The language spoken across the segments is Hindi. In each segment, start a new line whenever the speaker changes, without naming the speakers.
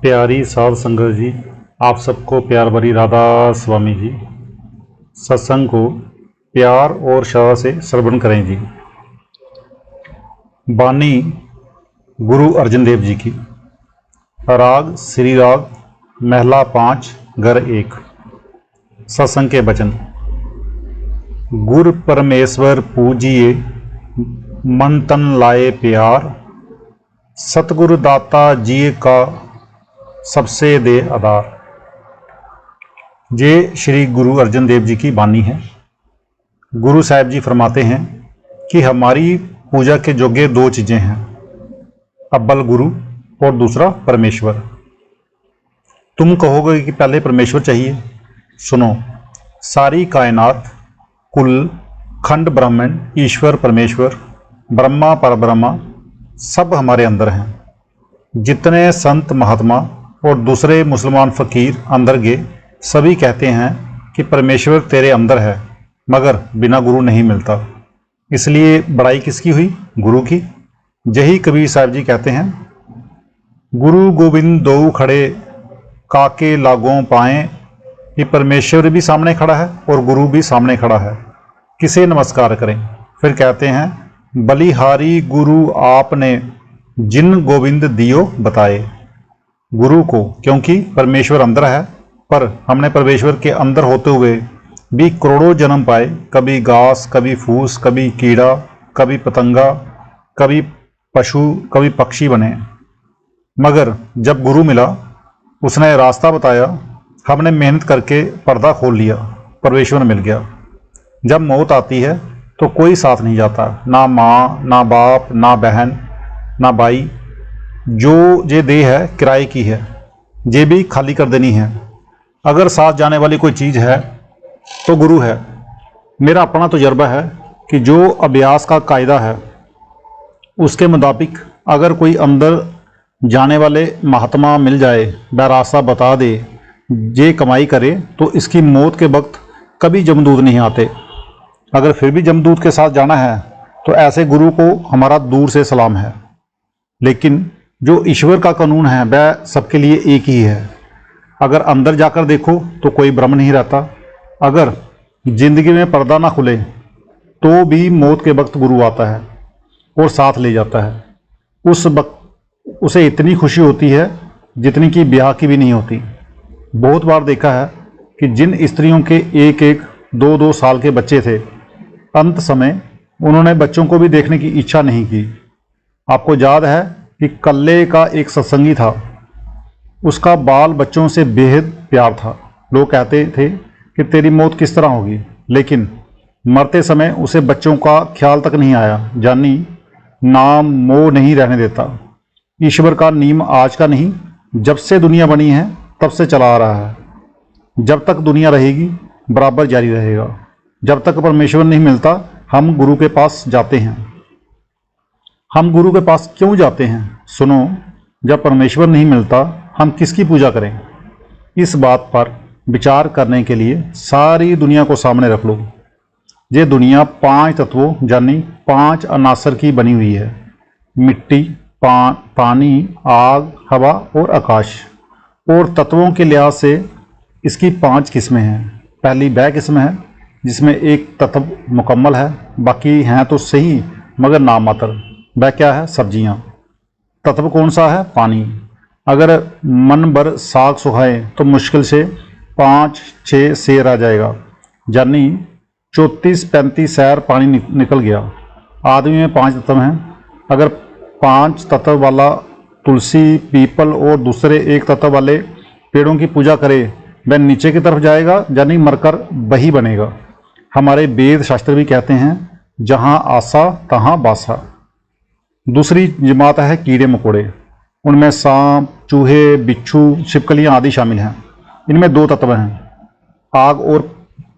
प्यारी साध संगत जी, आप सबको प्यार भरी राधा स्वामी जी। सत्संग को प्यार और श्रद्धा से श्रवण करें जी। बानी गुरु अर्जन देव जी की। राग श्री राग, महला 5, घर 1। सत्संग के वचन। गुर परमेश्वर पूजिए, मन तन लाए प्यार, सतगुरु दाता जी का सबसे दे आधार। ये श्री गुरु अर्जन देव जी की वाणी है। गुरु साहिब जी फरमाते हैं कि हमारी पूजा के योग्य दो चीज़ें हैं, अव्वल गुरु और दूसरा परमेश्वर। तुम कहोगे कि पहले परमेश्वर चाहिए। सुनो, सारी कायनात, कुल, खंड ब्राह्मण, ईश्वर परमेश्वर, ब्रह्मा परब्रह्मा सब हमारे अंदर हैं। जितने संत महात्मा और दूसरे मुसलमान फ़कीर अंदर गए, सभी कहते हैं कि परमेश्वर तेरे अंदर है, मगर बिना गुरु नहीं मिलता। इसलिए बड़ाई किसकी हुई? गुरु की। यही कबीर साहब जी कहते हैं, गुरु गोविंद दो खड़े, काके लागों पाएँ। कि परमेश्वर भी सामने खड़ा है और गुरु भी सामने खड़ा है, किसे नमस्कार करें। फिर कहते हैं, बलिहारी गुरु आपने जिन गोविंद दियो बताए। गुरु को, क्योंकि परमेश्वर अंदर है, पर हमने परमेश्वर के अंदर होते हुए भी करोड़ों जन्म पाए। कभी घास, कभी फूस, कभी कीड़ा, कभी पतंगा, कभी पशु, कभी पक्षी बने। मगर जब गुरु मिला, उसने रास्ता बताया, हमने मेहनत करके पर्दा खोल लिया, परमेश्वर मिल गया। जब मौत आती है तो कोई साथ नहीं जाता, ना माँ, ना बाप, ना बहन, ना भाई। जो ये देह है किराए की है, ये भी खाली कर देनी है। अगर साथ जाने वाली कोई चीज़ है तो गुरु है। मेरा अपना तजुर्बा है कि जो अभ्यास का कायदा है उसके मुताबिक अगर कोई अंदर जाने वाले महात्मा मिल जाए, वह रास्ता बता दे, ये कमाई करे, तो इसकी मौत के वक्त कभी जमदूत नहीं आते। अगर फिर भी जमदूत के साथ जाना है तो ऐसे गुरु को हमारा दूर से सलाम है। लेकिन जो ईश्वर का कानून है वह सबके लिए एक ही है। अगर अंदर जाकर देखो तो कोई भ्रम नहीं रहता। अगर जिंदगी में पर्दा ना खुले तो भी मौत के वक्त गुरु आता है और साथ ले जाता है। उस वक्त उसे इतनी खुशी होती है जितनी कि ब्याह की भी नहीं होती। बहुत बार देखा है कि जिन स्त्रियों के 1-1, 2-2 साल के बच्चे थे, अंत समय उन्होंने बच्चों को भी देखने की इच्छा नहीं की। आपको याद है कि कल्ले का एक सत्संगी था, उसका बाल बच्चों से बेहद प्यार था। लोग कहते थे कि तेरी मौत किस तरह होगी, लेकिन मरते समय उसे बच्चों का ख्याल तक नहीं आया। जानी नाम मोह नहीं रहने देता। ईश्वर का नियम आज का नहीं, जब से दुनिया बनी है तब से चला आ रहा है। जब तक दुनिया रहेगी बराबर जारी रहेगा। जब तक परमेश्वर नहीं मिलता, हम गुरु के पास जाते हैं। हम गुरु के पास क्यों जाते हैं? सुनो, जब परमेश्वर नहीं मिलता हम किसकी पूजा करें? इस बात पर विचार करने के लिए सारी दुनिया को सामने रख लो। ये दुनिया 5 तत्वों यानी 5 अनासर की बनी हुई है। मिट्टी, पानी, आग, हवा और आकाश। और तत्वों के लिहाज से इसकी 5 किस्में हैं। पहली वह किस्म है जिसमें एक तत्व मुकम्मल है, बाकी हैं तो सही मगर नाम मात्र। वह क्या है? सब्जियां। तत्व कौन सा है? पानी। अगर मन भर साग सुखाए तो मुश्किल से 5-6 सेर आ जाएगा, यानी 34-35 सैर पानी निकल गया। आदमी में 5 तत्व हैं। अगर 5 तत्व वाला तुलसी, पीपल और दूसरे 1 तत्व वाले पेड़ों की पूजा करे, वह नीचे की तरफ जाएगा, यानी मरकर वही बनेगा। हमारे वेद शास्त्र भी कहते हैं, जहाँ आसा तहाँ बासा। दूसरी जमात है कीड़े मकोड़े। उनमें सांप, चूहे, बिच्छू, छिपकलियाँ आदि शामिल हैं। इनमें 2 तत्व हैं, आग और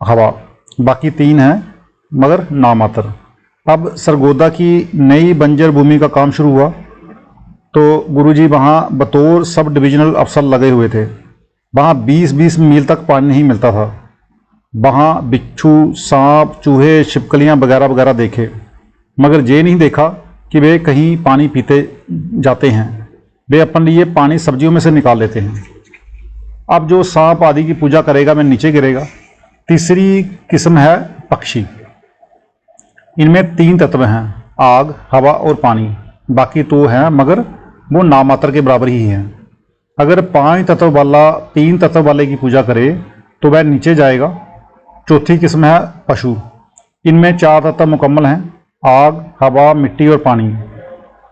हवा। बाकी 3 हैं मगर नामात्र। अब सरगोदा की नई बंजर भूमि का काम शुरू हुआ तो गुरुजी वहाँ बतौर सब डिविजनल अफसर लगे हुए थे। वहाँ 20-20 मील तक पानी नहीं मिलता था। वहाँ बिच्छू, सांप, चूहे, छिपकलियाँ वगैरह वगैरह देखे, मगर ये नहीं देखा कि वे कहीं पानी पीते जाते हैं। वे अपने लिए पानी सब्जियों में से निकाल लेते हैं। अब जो सांप आदि की पूजा करेगा वह नीचे गिरेगा। तीसरी किस्म है पक्षी। इनमें 3 तत्व हैं, आग, हवा और पानी। बाकी तो हैं मगर वो नामात्र के बराबर ही हैं। अगर 5 तत्व वाला 3 तत्व वाले की पूजा करे तो वह नीचे जाएगा। चौथी किस्म है पशु। इनमें 4 तत्व मुकम्मल हैं, आग, हवा, मिट्टी और पानी,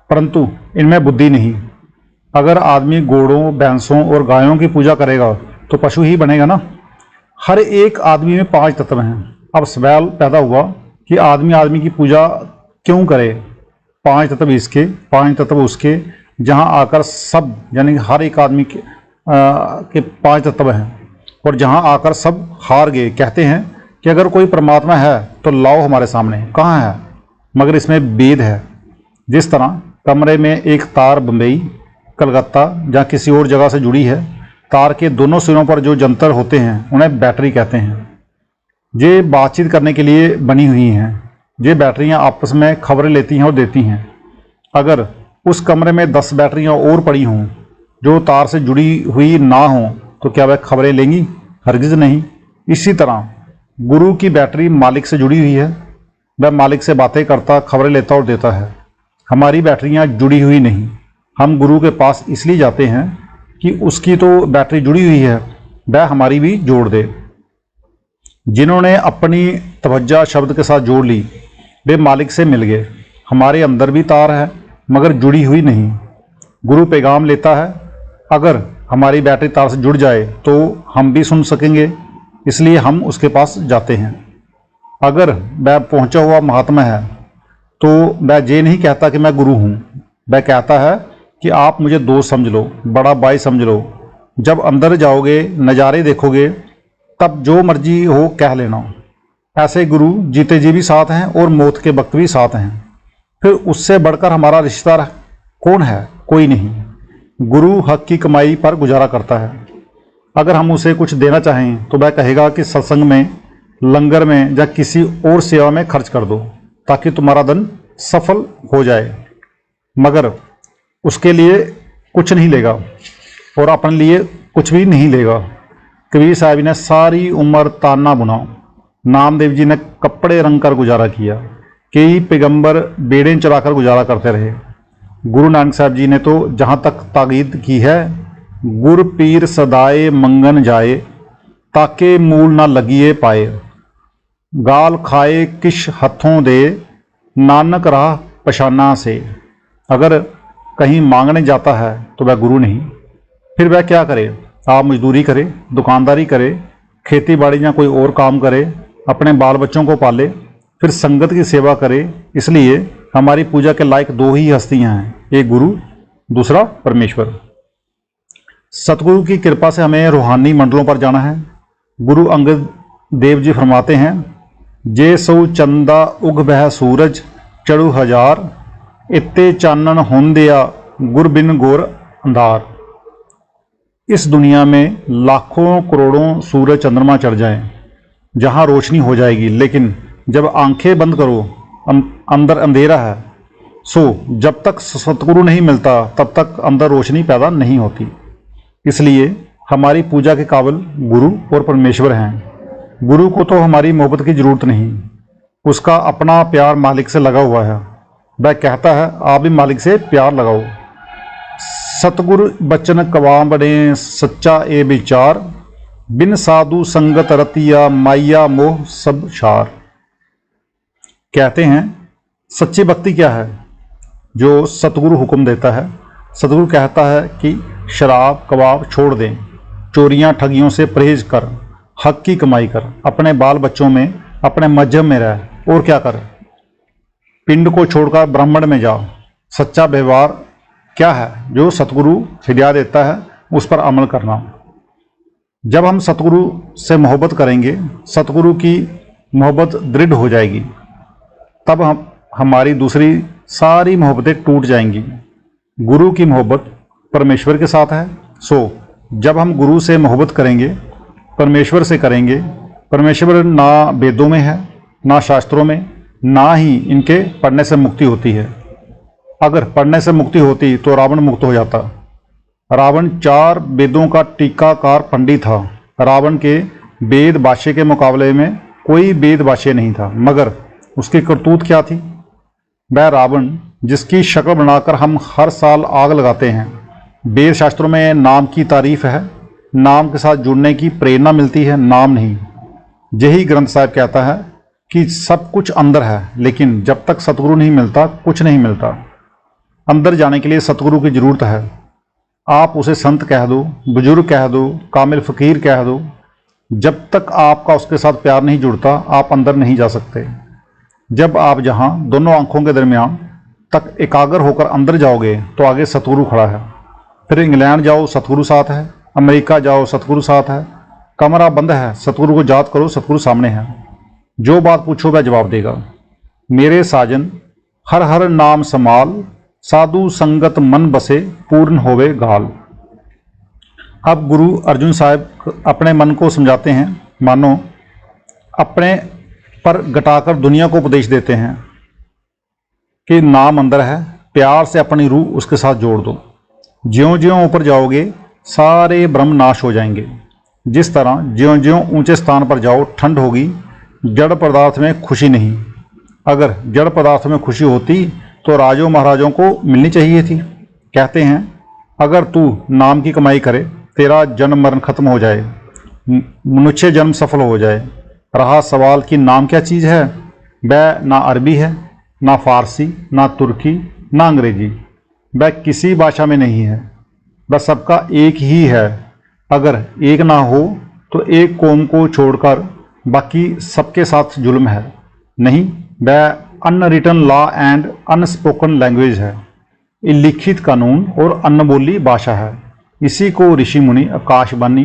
परंतु इनमें बुद्धि नहीं। अगर आदमी घोड़ों, भैंसों और गायों की पूजा करेगा तो पशु ही बनेगा ना। हर एक आदमी में 5 तत्व हैं। अब सवाल पैदा हुआ कि आदमी की पूजा क्यों करे? 5 तत्व इसके, 5 तत्व उसके, जहाँ आकर सब यानी हर एक आदमी के 5 तत्व हैं और जहाँ आकर सब हार गए। कहते हैं कि अगर कोई परमात्मा है तो लाओ हमारे सामने, कहाँ है? मगर इसमें भेद है। जिस तरह कमरे में एक तार बम्बई, कलकत्ता या किसी और जगह से जुड़ी है, तार के दोनों सिरों पर जो जंतर होते हैं उन्हें बैटरी कहते हैं। ये बातचीत करने के लिए बनी हुई हैं। ये बैटरियां आपस में खबरें लेती हैं और देती हैं। अगर उस कमरे में 10 बैटरियां और पड़ी हों जो तार से जुड़ी हुई ना हों तो क्या वह खबरें लेंगी? हरगिज़ नहीं। इसी तरह गुरु की बैटरी मालिक से जुड़ी हुई है। वह मालिक से बातें करता, खबरें लेता और देता है। हमारी बैटरियां जुड़ी हुई नहीं। हम गुरु के पास इसलिए जाते हैं कि उसकी तो बैटरी जुड़ी हुई है, वह हमारी भी जोड़ दे। जिन्होंने अपनी तवज्जो शब्द के साथ जोड़ ली वे मालिक से मिल गए। हमारे अंदर भी तार है मगर जुड़ी हुई नहीं। गुरु पैगाम लेता है, अगर हमारी बैटरी तार से जुड़ जाए तो हम भी सुन सकेंगे, इसलिए हम उसके पास जाते हैं। अगर वह पहुंचा हुआ महात्मा है तो वह ये नहीं कहता कि मैं गुरु हूँ, वह कहता है कि आप मुझे दोस्त समझ लो, बड़ा भाई समझ लो। जब अंदर जाओगे, नज़ारे देखोगे, तब जो मर्जी हो कह लेना। ऐसे गुरु जीते जी भी साथ हैं और मौत के वक्त भी साथ हैं। फिर उससे बढ़कर हमारा रिश्तेदार कौन है? कोई नहीं। गुरु हक की कमाई पर गुजारा करता है। अगर हम उसे कुछ देना चाहें तो वह कहेगा कि सत्संग में, लंगर में या किसी और सेवा में खर्च कर दो ताकि तुम्हारा धन सफल हो जाए, मगर उसके लिए कुछ नहीं लेगा और अपने लिए कुछ भी नहीं लेगा। कबीर साहब ने सारी उम्र ताना बुना, नामदेव जी ने कपड़े रंग कर गुजारा किया, कई पैगंबर बेड़े चलाकर गुजारा करते रहे। गुरु नानक साहब जी ने तो जहाँ तक ताकीद की है, गुर पीर सदाए मंगन जाए, ताके मूल ना लगिए पाए, गाल खाए किश हथों दे, नानक राह पशाना से। अगर कहीं मांगने जाता है तो वह गुरु नहीं। फिर वह क्या करे? आप मजदूरी करे, दुकानदारी करे, खेती बाड़ी या कोई और काम करे, अपने बाल बच्चों को पाले, फिर संगत की सेवा करे। इसलिए हमारी पूजा के लायक 2 ही हस्तियां हैं, एक गुरु, दूसरा परमेश्वर। सतगुरु की कृपा से हमें रूहानी मंडलों पर जाना है। गुरु अंगद देव जी फरमाते हैं, जे सौ चंदा उग बह सूरज, चढ़ू हजार, इत्ते चानन होंदिया गुर बिन गोर अंधार। इस दुनिया में लाखों करोड़ों सूरज चंद्रमा चढ़ जाएं, जहां रोशनी हो जाएगी, लेकिन जब आंखें बंद करो अंदर अंधेरा है। सो जब तक सतगुरु नहीं मिलता तब तक अंदर रोशनी पैदा नहीं होती। इसलिए हमारी पूजा के काबिल गुरु और परमेश्वर हैं। गुरु को तो हमारी मोहब्बत की जरूरत नहीं, उसका अपना प्यार मालिक से लगा हुआ है। वह कहता है, आप भी मालिक से प्यार लगाओ। सतगुरु बचन कवाम बने सच्चा ए विचार, बिन साधु संगत रतिया माया मोह सब शार। कहते हैं सच्ची भक्ति क्या है? जो सतगुरु हुक्म देता है। सतगुरु कहता है कि शराब कबाब छोड़ दें, चोरियां ठगियों से परहेज कर, हक की कमाई कर, अपने बाल बच्चों में, अपने मजहब में रह, और क्या कर? पिंड को छोड़कर ब्राह्मण में जा। सच्चा व्यवहार क्या है? जो सतगुरु हिदायत देता है उस पर अमल करना। जब हम सतगुरु से मोहब्बत करेंगे, सतगुरु की मोहब्बत दृढ़ हो जाएगी, तब हमारी दूसरी सारी मोहब्बतें टूट जाएंगी। गुरु की मोहब्बत परमेश्वर के साथ है। सो जब हम गुरु से मोहब्बत करेंगे, परमेश्वर से करेंगे। परमेश्वर ना वेदों में है, ना शास्त्रों में, ना ही इनके पढ़ने से मुक्ति होती है। अगर पढ़ने से मुक्ति होती तो रावण मुक्त हो जाता, रावण 4 वेदों का टीकाकार पंडित था। रावण के वेद भाष्य के मुकाबले में कोई वेद भाष्य नहीं था, मगर उसकी करतूत क्या थी? वह रावण जिसकी शक्ल बनाकर हम हर साल आग लगाते हैं। वेद शास्त्रों में नाम की तारीफ है, नाम के साथ जुड़ने की प्रेरणा मिलती है, नाम नहीं। यही ग्रंथ साहिब कहता है कि सब कुछ अंदर है, लेकिन जब तक सतगुरु नहीं मिलता कुछ नहीं मिलता। अंदर जाने के लिए सतगुरु की जरूरत है। आप उसे संत कह दो, बुजुर्ग कह दो, कामिल फकीर कह दो, जब तक आपका उसके साथ प्यार नहीं जुड़ता आप अंदर नहीं जा सकते। जब आप जहां दोनों आंखों के दरमियान तक एकाग्र होकर अंदर जाओगे तो आगे सतगुरु खड़ा है। फिर इंग्लैंड जाओ, सतगुरु साथ है। अमेरिका जाओ, सतगुरु साथ है। कमरा बंद है, सतगुरु को याद करो, सतगुरु सामने है। जो बात पूछो वह जवाब देगा। मेरे साजन हर हर नाम समाल, साधु संगत मन बसे, पूर्ण होवे गाल। अब गुरु अर्जुन साहब अपने मन को समझाते हैं, मानो अपने पर घटाकर दुनिया को उपदेश देते हैं कि नाम अंदर है, प्यार से अपनी रूह उसके साथ जोड़ दो। ज्यों ज्यों ऊपर जाओगे सारे ब्रह्म नाश हो जाएंगे। जिस तरह ज्यों ज्यों ऊंचे स्थान पर जाओ ठंड होगी, जड़ पदार्थ में खुशी नहीं। अगर जड़ पदार्थ में खुशी होती तो राजों महाराजों को मिलनी चाहिए थी। कहते हैं अगर तू नाम की कमाई करे, तेरा जन्म मरण खत्म हो जाए, मनुष्य जन्म सफल हो जाए। रहा सवाल कि नाम क्या चीज़ है, वह ना अरबी है, ना फारसी, ना तुर्की, ना अंग्रेजी, वह किसी भाषा में नहीं है, वह सबका एक ही है। अगर एक ना हो तो एक कौम को छोड़कर बाकी सबके साथ जुल्म है। नहीं, वह unwritten law and unspoken language है, लिखित कानून और अनबोली भाषा है। इसी को ऋषि मुनि, आकाशवाणी,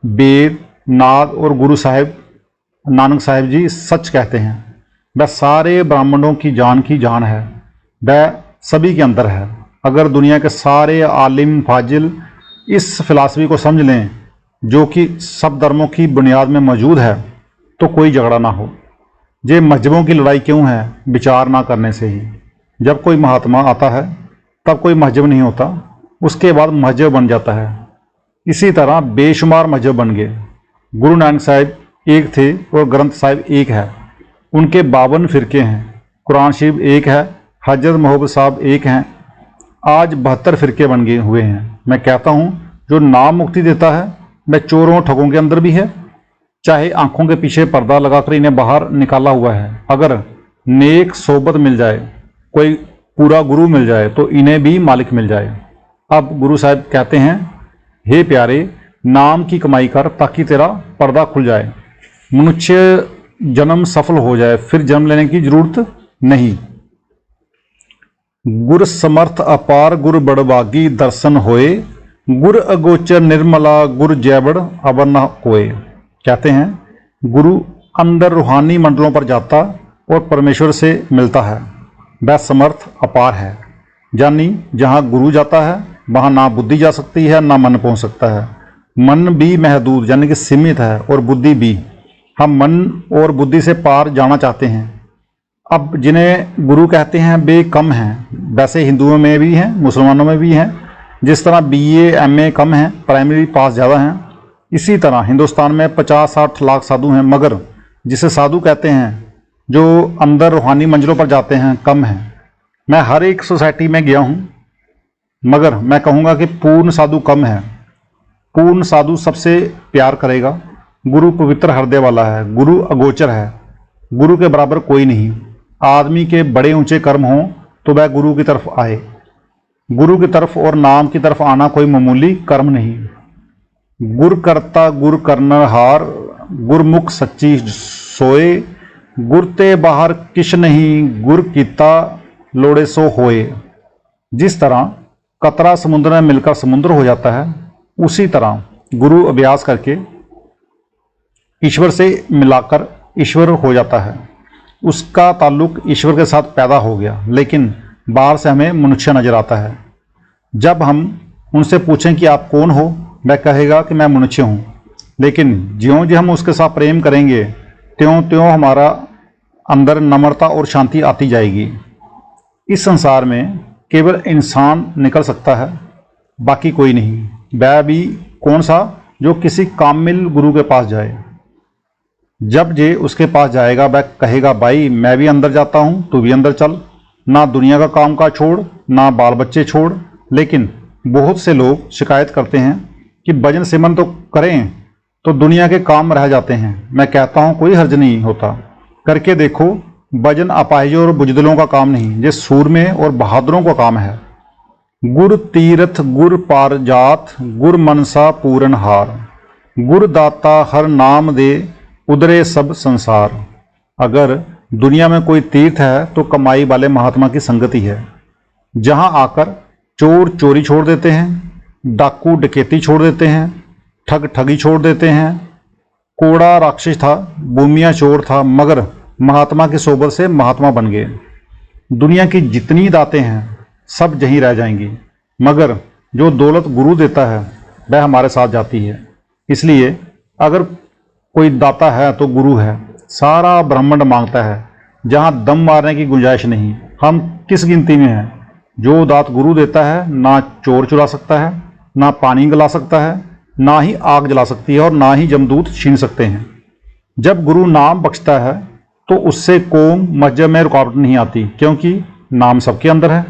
वेद, नाग और गुरु साहिब नानक साहिब जी सच कहते हैं। वह सारे ब्राह्मणों की जान है, वह सभी के अंदर है। अगर दुनिया के सारे आलिम फाजिल इस फिलासफी को समझ लें जो कि सब धर्मों की बुनियाद में मौजूद है, तो कोई झगड़ा ना हो। ये मजहबों की लड़ाई क्यों है? विचार ना करने से ही। जब कोई महात्मा आता है तब कोई मजहब नहीं होता, उसके बाद मजहब बन जाता है। इसी तरह बेशुमार मजहब बन गए। गुरु नानक साहिब एक थे और ग्रंथ साहिब एक है। उनके 52 फिरके हैं। कुरान शरीफ एक है, हजरत मोहब्बत साहब एक हैं। आज 72 फिरके बन गए हुए हैं। मैं कहता हूँ जो नाम मुक्ति देता है वह चोरों ठगों के अंदर भी है, चाहे आंखों के पीछे पर्दा लगाकर इन्हें बाहर निकाला हुआ है। अगर नेक सोबत मिल जाए, कोई पूरा गुरु मिल जाए, तो इन्हें भी मालिक मिल जाए। अब गुरु साहब कहते हैं, हे प्यारे, नाम की कमाई कर ताकि तेरा पर्दा खुल जाए, मनुष्य जन्म सफल हो जाए, फिर जन्म लेने की जरूरत नहीं। गुर समर्थ अपार गुर बड़बागी दर्शन होए, गुर अगोचर निर्मला गुर जैबड़ अबर न कोय। कहते हैं गुरु अंदर रूहानी मंडलों पर जाता और परमेश्वर से मिलता है। वह समर्थ अपार है, यानी जहाँ गुरु जाता है वहाँ ना बुद्धि जा सकती है ना मन पहुँच सकता है। मन भी महदूद यानी कि सीमित है और बुद्धि भी। हम मन और बुद्धि से पार जाना चाहते हैं। अब जिन्हें गुरु कहते हैं वे कम हैं, वैसे हिंदुओं में भी हैं, मुसलमानों में भी हैं। जिस तरह BA MA कम हैं, प्राइमरी पास ज़्यादा हैं, इसी तरह हिंदुस्तान में 50-60 लाख साधु हैं, मगर जिसे साधु कहते हैं जो अंदर रूहानी मंजिलों पर जाते हैं कम हैं। मैं हर एक सोसाइटी में गया हूँ, मगर मैं कहूँगा कि पूर्ण साधु कम है। पूर्ण साधु सबसे प्यार करेगा। गुरु पवित्र हृदय वाला है, गुरु अगोचर है, गुरु के बराबर कोई नहीं। आदमी के बड़े ऊंचे कर्म हों तो वह गुरु की तरफ आए। गुरु की तरफ और नाम की तरफ आना कोई मामूली कर्म नहीं। गुर करता गुर करनहार, गुरमुख सच्ची सोए, गुर ते बाहर किश नहीं, गुर कीता लोड़े सो होए। जिस तरह कतरा समुद्र में मिलकर समुद्र हो जाता है, उसी तरह गुरु अभ्यास करके ईश्वर से मिलाकर ईश्वर हो जाता है। उसका ताल्लुक ईश्वर के साथ पैदा हो गया, लेकिन बाहर से हमें मनुष्य नजर आता है। जब हम उनसे पूछें कि आप कौन हो, वह कहेगा कि मैं मनुष्य हूँ। लेकिन ज्यों ज्यों हम उसके साथ प्रेम करेंगे त्यों त्यों हमारा अंदर नम्रता और शांति आती जाएगी। इस संसार में केवल इंसान निकल सकता है बाकी कोई नहीं। वह भी कौन सा? जो किसी कामिल गुरु के पास जाए। जब जे उसके पास जाएगा वह कहेगा भाई मैं भी अंदर जाता हूँ, तू भी अंदर चल, ना दुनिया का काम काज छोड़, ना बाल बच्चे छोड़। लेकिन बहुत से लोग शिकायत करते हैं कि भजन सिमरन तो करें तो दुनिया के काम रह जाते हैं। मैं कहता हूँ कोई हर्ज नहीं होता, करके देखो। भजन अपाहिजों और बुजदिलों का काम नहीं, ये सूरमे और बहादुरों का काम है। गुर तीरथ गुर पार जात, गुर मनसा पूरन हार, गुर दाता हर नाम दे, उधरे सब संसार। अगर दुनिया में कोई तीर्थ है तो कमाई वाले महात्मा की संगति है, जहां आकर चोर चोरी छोड़ देते हैं, डाकू डकैती छोड़ देते हैं, ठग ठगी छोड़ देते हैं। कोड़ा राक्षस था, भूमिया चोर था, मगर महात्मा की सोबत से महात्मा बन गए। दुनिया की जितनी दातें हैं सब यहीं रह जाएंगी, मगर जो दौलत गुरु देता है वह हमारे साथ जाती है। इसलिए अगर कोई दाता है तो गुरु है। सारा ब्रह्मांड मांगता है, जहाँ दम मारने की गुंजाइश नहीं। हम किस गिनती में हैं? जो दात गुरु देता है ना चोर चुरा सकता है, ना पानी गला सकता है, ना ही आग जला सकती है, और ना ही जमदूत छीन सकते हैं। जब गुरु नाम बख्शता है तो उससे कौम मस्जिद में रुकावट नहीं आती, क्योंकि नाम सबके अंदर है।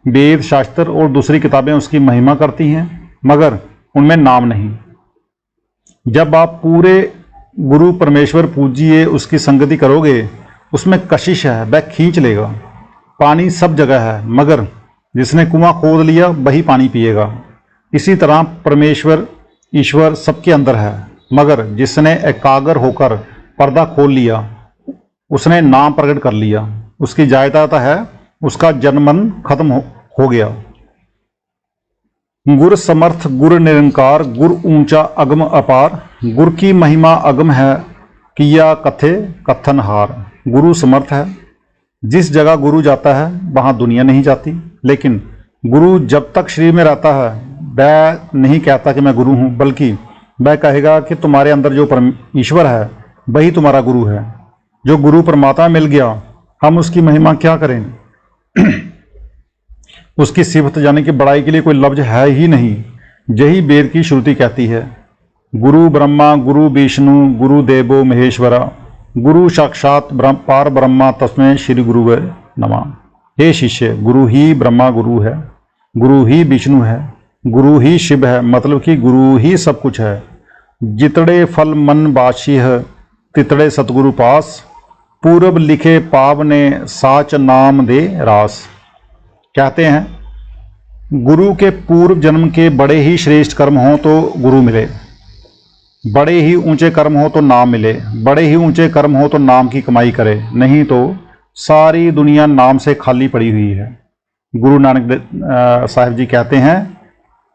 वेद शास्त्र और दूसरी किताबें उसकी महिमा करती हैं, मगर उनमें नाम नहीं। जब आप पूरे गुरु परमेश्वर पूजिए, उसकी संगति करोगे, उसमें कशिश है, वह खींच लेगा। पानी सब जगह है, मगर जिसने कुआं खोद लिया वही पानी पिएगा। इसी तरह परमेश्वर ईश्वर सबके अंदर है, मगर जिसने एकाग्र होकर पर्दा खोल लिया, उसने नाम प्रकट कर लिया, उसकी जायदाद है, उसका जन्मन खत्म हो गया। गुर समर्थ गुर निरंकार, गुर ऊंचा अगम अपार, गुर की महिमा अगम है, किया कथे कथन हार। गुरु समर्थ है, जिस जगह गुरु जाता है वहाँ दुनिया नहीं जाती। लेकिन गुरु जब तक शरीर में रहता है वह नहीं कहता कि मैं गुरु हूँ, बल्कि वह कहेगा कि तुम्हारे अंदर जो ईश्वर है वही तुम्हारा गुरु है। जो गुरु परमात्मा मिल गया, हम उसकी महिमा क्या करें? उसकी सिफत यानी कि बड़ाई के लिए कोई लफ्ज है ही नहीं। यही वेद की श्रुति कहती है, गुरु ब्रह्मा गुरु विष्णु गुरु देवो महेश्वरा, गुरु साक्षात पार ब्रह्मा तस्मै श्री गुरुवे नमः। हे शिष्य, गुरु ही ब्रह्मा गुरु है, गुरु ही विष्णु है, गुरु ही शिव है, मतलब कि गुरु ही सब कुछ है। जितड़े फल मन बाशी है, तितड़े सतगुरु पास, पूरब लिखे पाव ने साच नाम दे रास। कहते हैं गुरु के पूर्व जन्म के बड़े ही श्रेष्ठ कर्म हों तो गुरु मिले, बड़े ही ऊंचे कर्म हो तो नाम मिले, बड़े ही ऊंचे कर्म हो तो नाम की कमाई करे, नहीं तो सारी दुनिया नाम से खाली पड़ी हुई है। गुरु नानक साहिब जी कहते हैं,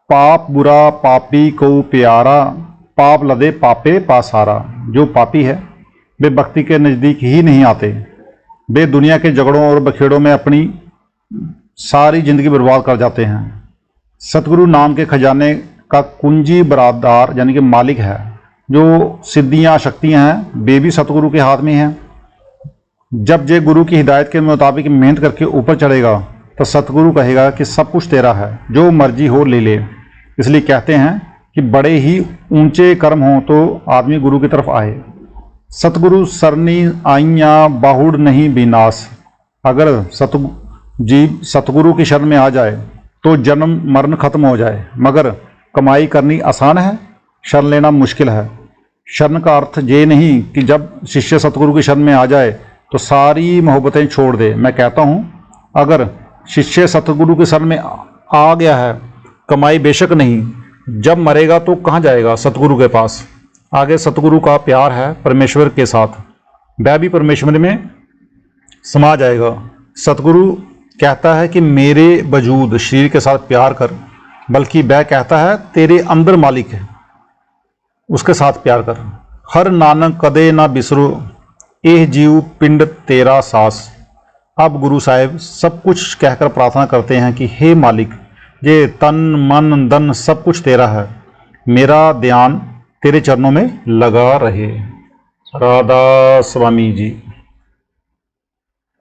पाप बुरा पापी को प्यारा, पाप लदे पापे पासारा। जो पापी है वे भक्ति के नज़दीक ही नहीं आते, वे दुनिया के झगड़ों और बखेड़ों में अपनी सारी जिंदगी बर्बाद कर जाते हैं। सतगुरु नाम के खजाने का कुंजी बरादार यानी कि मालिक है। जो सिद्धियां शक्तियां हैं वे भी सतगुरु के हाथ में हैं। जब जे गुरु की हिदायत के मुताबिक मेहनत करके ऊपर चढ़ेगा तो सतगुरु कहेगा कि सब कुछ तेरा है, जो मर्जी हो ले ले। इसलिए कहते हैं कि बड़े ही ऊंचे कर्म हो तो आदमी गुरु की तरफ आए। सतगुरु सरनी आइया बाहुड़ नहीं विनाश। अगर जीव सतगुरु की शरण में आ जाए तो जन्म मरण खत्म हो जाए, मगर कमाई करनी आसान है, शरण लेना मुश्किल है। शरण का अर्थ ये नहीं कि जब शिष्य सतगुरु की शरण में आ जाए तो सारी मोहब्बतें छोड़ दे। मैं कहता हूँ अगर शिष्य सतगुरु की शरण में आ गया है, कमाई बेशक नहीं, जब मरेगा तो कहाँ जाएगा? सतगुरु के पास। आगे सतगुरु का प्यार है परमेश्वर के साथ, वह भी परमेश्वर में समा जाएगा। सतगुरु कहता है कि मेरे वजूद शरीर के साथ प्यार कर, बल्कि वह कहता है तेरे अंदर मालिक है, उसके साथ प्यार कर। हर नानक कदे ना बिसरो, एह जीव पिंड तेरा सास। अब गुरु साहिब सब कुछ कहकर प्रार्थना करते हैं कि हे मालिक, ये तन मन धन सब कुछ तेरा है, मेरा ध्यान तेरे चरणों में लगा रहे। राधा स्वामी जी।